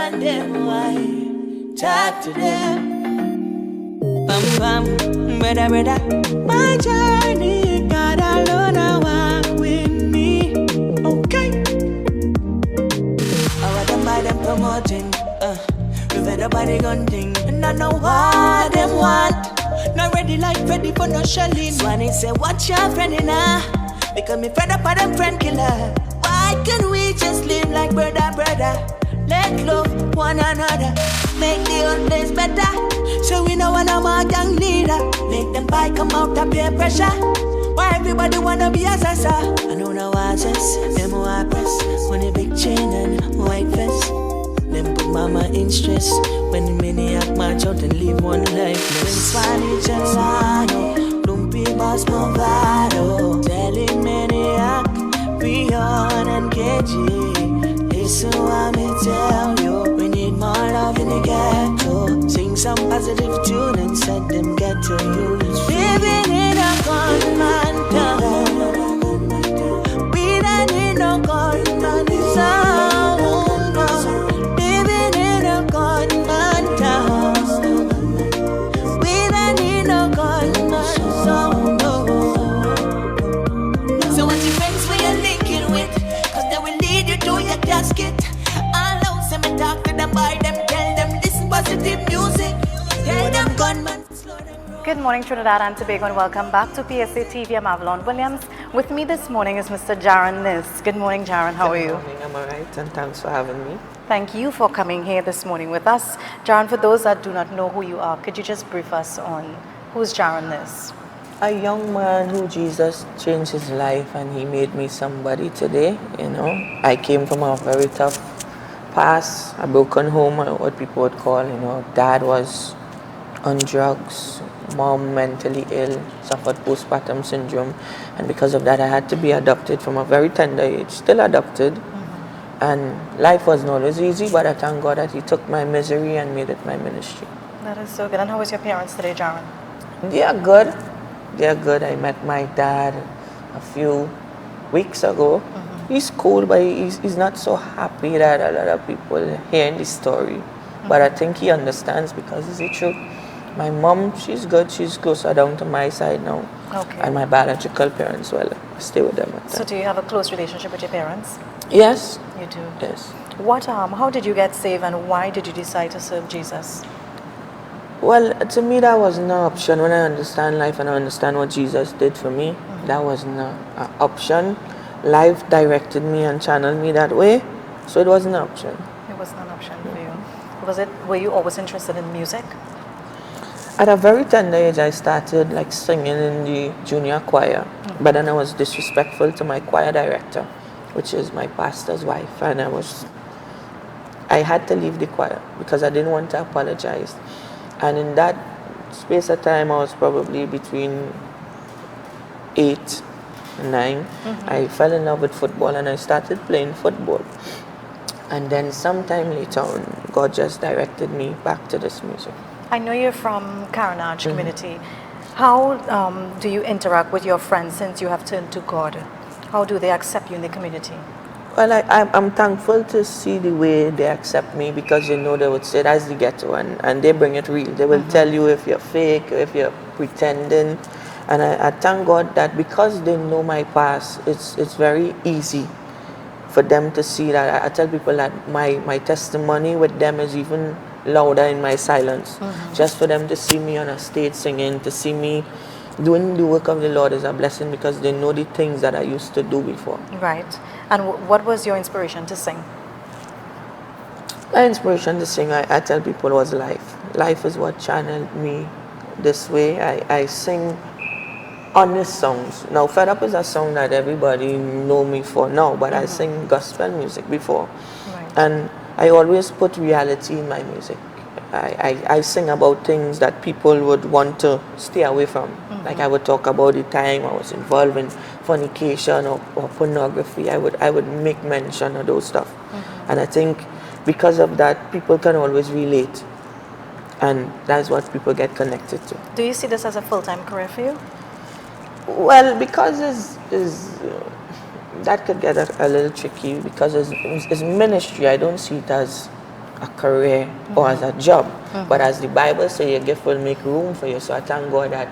and them why talk to them. Brother, my journey, God alone I walk with me. Okay. I want them by them promoting, we fed up by the gun thing, and I know what them want. Not ready like ready for no shelling. Swanny say, watch your friend in because me fed up by them friend killer. Why can't we just live like brother? Let love one another, make the old days better. So we know when I'm a young leader, make them buy come out of peer pressure. Why everybody wanna be a sasa? I know no watches, them who I press. When a big chain and white vest, them put mama in stress. When the maniac march out and leave one life. When Swanny Gelano, Lumpy Boss Movado, telling maniac, Rion and KG. Listen what me tell you, we need more love in the ghetto. Sing some positive tune and set them ghetto youths. Living in a gunman town, we don't need no gunman sound. Living in a gunman town, we don't need no gunman sound. So what's your friends we are linking with? They will lead you to your casket. All out, say me talk to them, buy them, tell them listen positive music. Tell them gunman. Good morning, Trinidad and Tobago, and welcome back to PSA TV. I'm Avellon Williams. With me this morning is Mr. Jaron Nurse. Good morning, Jaron. How are you? Good morning. I'm alright, and thanks for having me. Thank you for coming here this morning with us. Jaron, for those that do not know who you are, could you just brief us on who's Jaron Nurse? A young man who Jesus changed his life and he made me somebody today, you know. I came from a very tough past, a broken home, what people would call, you know. Dad was on drugs, mom mentally ill, suffered postpartum syndrome, and because of that I had to be adopted from a very tender age, still adopted. And life wasn't always easy, but I thank God that he took my misery and made it my ministry. That is so good. And how was your parents today, Jaron? They are good. They're good. I met my dad a few weeks ago. He's cool, but he's not so happy that a lot of people hearing this story. But I think he understands because it's the truth. My mom, she's good. She's closer down to my side now. Okay. And my biological parents, well, I stay with them. So do you have a close relationship with your parents? Yes. You do? Yes. How did you get saved and why did you decide to serve Jesus? Well, to me, that was no option. When I understand life and I understand what Jesus did for me, that was no option. Life directed me and channeled me that way, so it wasn't an option. It wasn't an option for you. Were you always interested in music? At a very tender age, I started like singing in the junior choir, but then I was disrespectful to my choir director, which is my pastor's wife, and I had to leave the choir because I didn't want to apologize. And in that space of time, I was probably between 8 and 9. I fell in love with football and I started playing football. And then sometime later on, God just directed me back to this music. I know you're from Caranage community. How do you interact with your friends since you have turned to God? How do they accept you in the community? Well, I'm thankful to see the way they accept me because, you know, they would say that's the ghetto and they bring it real. They will tell you if you're fake, if you're pretending. And I thank God that because they know my past, it's very easy for them to see that. I tell people that my testimony with them is even louder in my silence. Just for them to see me on a stage singing, to see me doing the work of the Lord is a blessing because they know the things that I used to do before. Right. And what was your inspiration to sing? My inspiration to sing, I tell people, was life. Life is what channeled me this way. I sing honest songs. Now, Fed Up is a song that everybody know me for now, but I sing gospel music before. Right. And I always put reality in my music. I sing about things that people would want to stay away from. Like I would talk about the time I was involved in fornication or pornography. I would make mention of those stuff. And I think because of that, people can always relate. And that's what people get connected to. Do you see this as a full-time career for you? Well, because that could get a little tricky because it's ministry. I don't see it as a career or as a job. But as the Bible says, your gift will make room for you. So I thank God that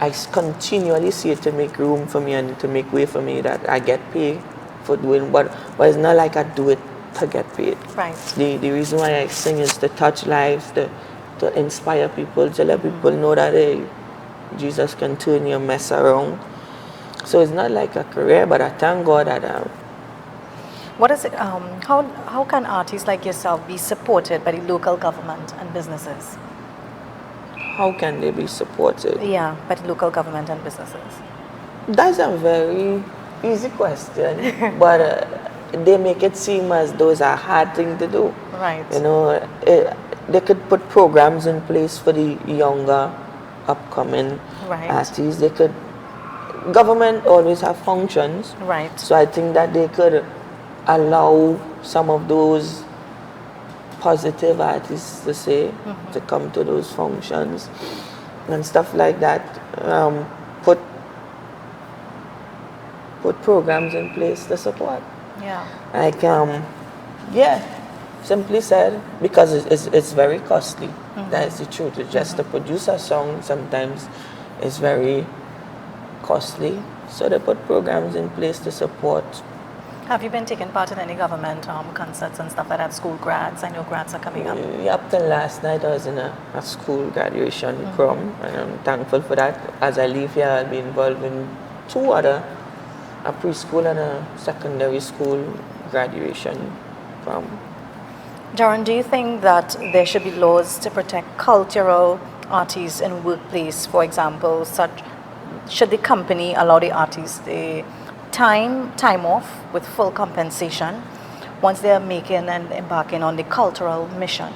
I continually see it to make room for me and to make way for me, that I get paid for doing, but it's not like I do it to get paid. Right. The reason why I sing is to touch lives, to inspire people, to let people know that, hey, Jesus can turn your mess around. So it's not like a career, but I thank God that What is it? How can artists like yourself be supported by the local government and businesses? how can they be supported? Yeah, by the local government and businesses. That's a very easy question, but they make it seem as though it's a hard thing to do. Right. You know, they could put programs in place for the younger, upcoming Right. artists. They could. Government always have functions, Right. so I think that they could allow some of those positive artists to say to come to those functions and stuff like that. Put programs in place to support. Yeah. Like yeah, simply said, because it's very costly. That is the truth. It's just to produce a song sometimes is very costly. So they put programs in place to support. Have you been taking part in any government concerts and stuff like that? School grads? I know grads are coming up. Yeah, up till last night I was in a school graduation prom, and I'm thankful for that. As I leave here, I'll be involved in two other, a preschool and a secondary school graduation prom. Jaron, do you think that there should be laws to protect cultural artists in workplace? For example, should the company allow the artists the time off with full compensation once they are making and embarking on the cultural mission?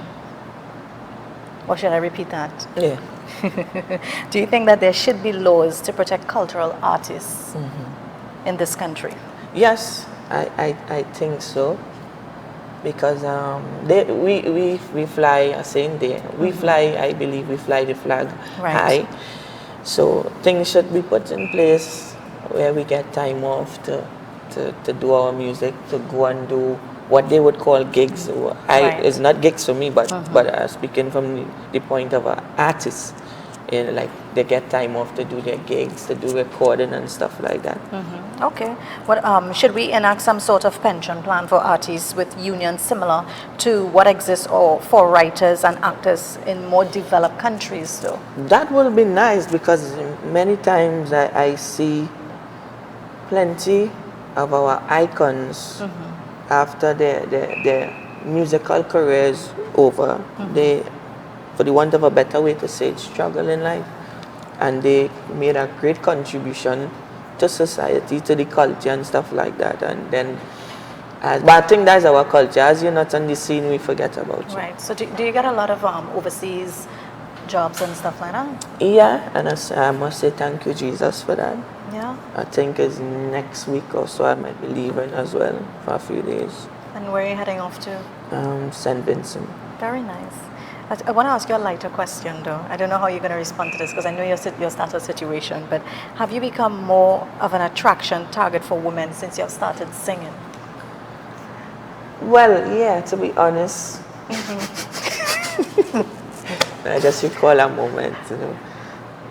Or should I repeat that? Yeah. Do you think that there should be laws to protect cultural artists in this country? Yes, I think so. Because we fly a same day. We fly, I believe we fly the flag Right. high. So things should be put in place where we get time off to do our music, to go and do what they would call gigs. Right. It's not gigs for me, but speaking from the point of an artist, like they get time off to do their gigs, to do recording and stuff like that. Okay. What should we enact some sort of pension plan for artists with unions similar to what exists for writers and actors in more developed countries, though? That will be nice, because many times I see plenty of our icons after their musical careers over. They, for the want of a better way to say it, struggle in life, and they made a great contribution to society, to the culture and stuff like that. And then, but I think that's our culture. As you're not on the scene, we forget about you. Right. So do you get a lot of overseas jobs and stuff like that? Yeah, and I must say thank you, Jesus, for that. Yeah. I think it's next week or so I might be leaving as well for a few days. And where are you heading off to? St. Vincent. Very nice. I want to ask you a lighter question, though. I don't know how you're going to respond to this, because I know your status situation, but have you become more of an attraction target for women since you have started singing? Well, yeah, to be honest, I just recall a moment, you know.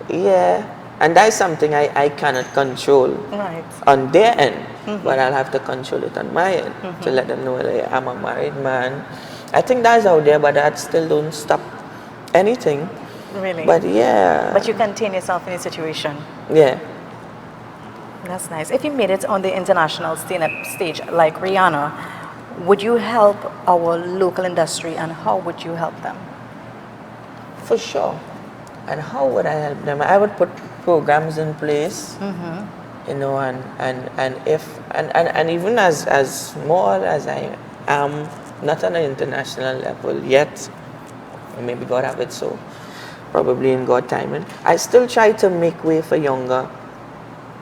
Yeah, and that's something I cannot control Right. on their end, but I'll have to control it on my end to let them know that I'm a married man. I think that's out there, but that still don't stop anything. Really? But yeah. But you contain yourself in a situation. Yeah. That's nice. If you made it on the international stage like Rihanna, would you help our local industry, and how would you help them? For sure. And how would I help them? I would put programs in place, you know, and even as small as I am, not on an international level yet, maybe God have it so, probably in God timing, I still try to make way for younger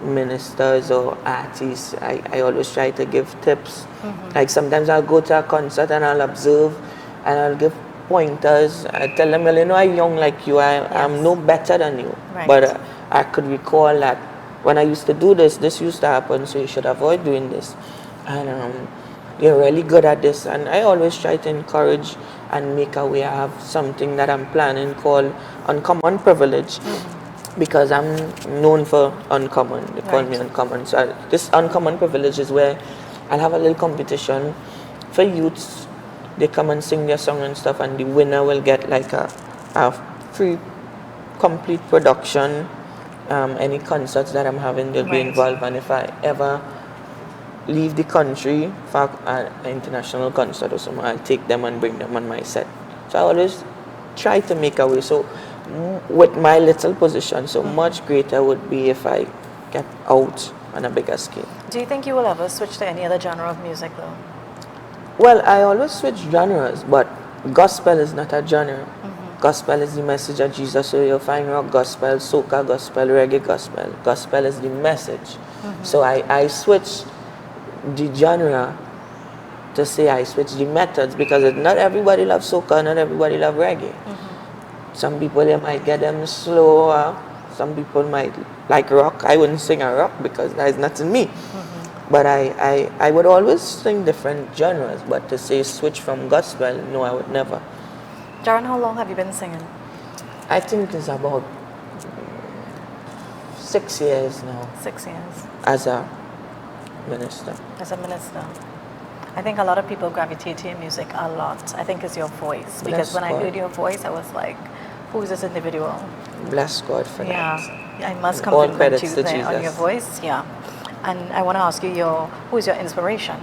ministers or artists. I always try to give tips. Like sometimes I'll go to a concert and I'll observe and I'll give pointers. I tell them, well, you know, I'm young like you, I'm no better than you. Right. But I could recall that when I used to do this used to happen, so you should avoid doing this. And they're really good at this, and I always try to encourage and make a way. I have something that I'm planning called Uncommon Privilege, because I'm known for uncommon. They call me uncommon. So this Uncommon Privilege is where I'll have a little competition for youths. They come and sing their song and stuff, and the winner will get like a free complete production. Any concerts that I'm having, they'll be involved, and if I ever leave the country for an international concert or something, I'll take them and bring them on my set. So I always try to make a way. So with my little position, so much greater would be if I get out on a bigger scale. Do you think you will ever switch to any other genre of music though? Well, I always switch genres, but gospel is not a genre. Gospel is the message of Jesus. So you'll find rock gospel, soca gospel, reggae gospel. Gospel is the message. So I switch the genre to say I switch the methods, because not everybody loves soca, not everybody loves reggae. Some people, they might get them slower. Some people might like rock. I wouldn't sing a rock because that is not in me. But I would always sing different genres. But to say switch from gospel, no, I would never. Jaron, how long have you been singing? I think it's about 6 years now. 6 years. As a minister. As a minister. I think a lot of people gravitate to your music a lot. I think it's your voice. Because when I heard your voice, I was like, who is this individual? Bless God for that. Yeah, I must All compliment credits you to there Jesus. on your voice. Yeah. And I want to ask you, who is your inspiration?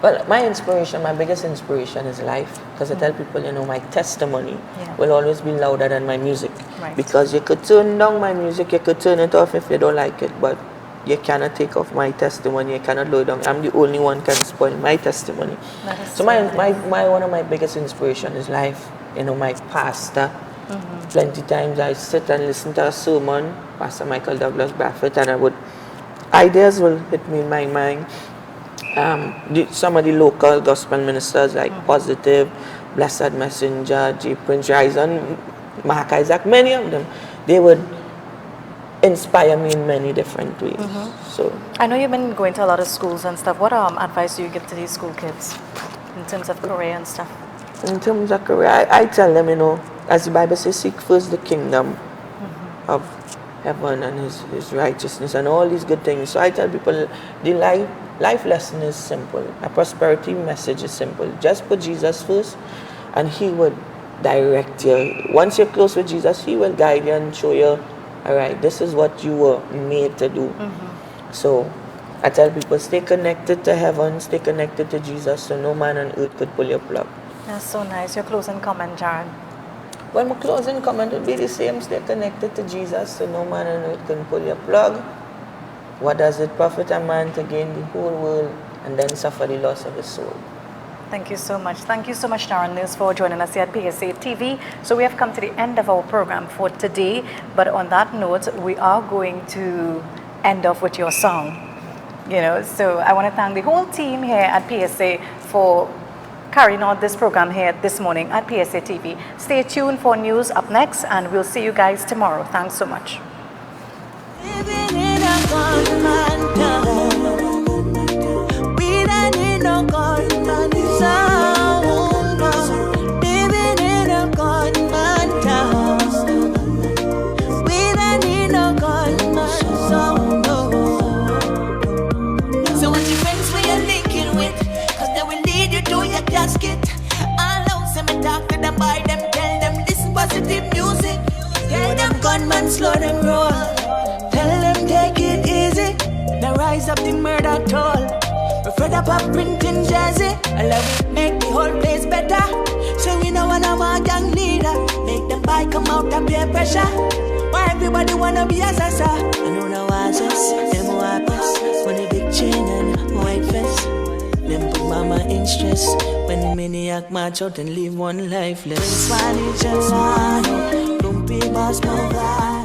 Well, my inspiration, my biggest inspiration is life. Because I tell people, my testimony will always be louder than my music. Right. Because you could turn down my music, you could turn it off if you don't like it, but you cannot take off my testimony, you cannot lower down. I'm the only one can spoil my testimony. So my one of my biggest inspiration is life. My pastor. Plenty times I sit and listen to a sermon, Pastor Michael Douglas Bradford, and ideas will hit me in my mind. Some of the local gospel ministers like Positive, Blessed Messenger, J. Prince Ryzen, Mark Isaac, many of them, they would inspire me in many different ways. So I know you've been going to a lot of schools and stuff. What advice do you give to these school kids in terms of career and stuff? In terms of career, I tell them, as the Bible says, seek first the kingdom of heaven and his righteousness and all these good things. So I tell people, the life lesson is simple. A prosperity message is simple. Just put Jesus first, and he would direct you. Once you're close with Jesus, he will guide you and show you, all right, this is what you were made to do. So I tell people, stay connected to heaven, stay connected to Jesus, so no man on earth could pull your plug. That's so nice. Your closing comment, Jaron. Well, my closing comment would be the same. Stay connected to Jesus, so no man on earth can pull your plug. What does it profit a man to gain the whole world and then suffer the loss of his soul? Thank you so much. Thank you so much, Jaron Nurse, for joining us here at PSA TV. So we have come to the end of our program for today. But on that note, we are going to end off with your song. So I want to thank the whole team here at PSA for carrying on this program here this morning at PSA TV. Stay tuned for news up next, and we'll see you guys tomorrow. Thanks so much. Living in a gunman town. We don't need no gunman sound. Living in a gunman town. We don't need no gunman sound. So what's your friends we are linking with? Cause they will lead you to your casket. Allow some talk to them, buy them, tell them listen positive music. Tell them gunman slow them roll. Tell them take it easy. The rise of the murder toll. We're fed up of printing jersey. I love it, make the whole place better. So we know when I'm a gang leader. Make them buy come out of peer pressure. Why everybody wanna be a sasa? I know no answers, them want us. When a big chain and white vest. Them put mama in stress. When the maniac march out and leave one lifeless. Spanish and Sano, don't be boss, no guy.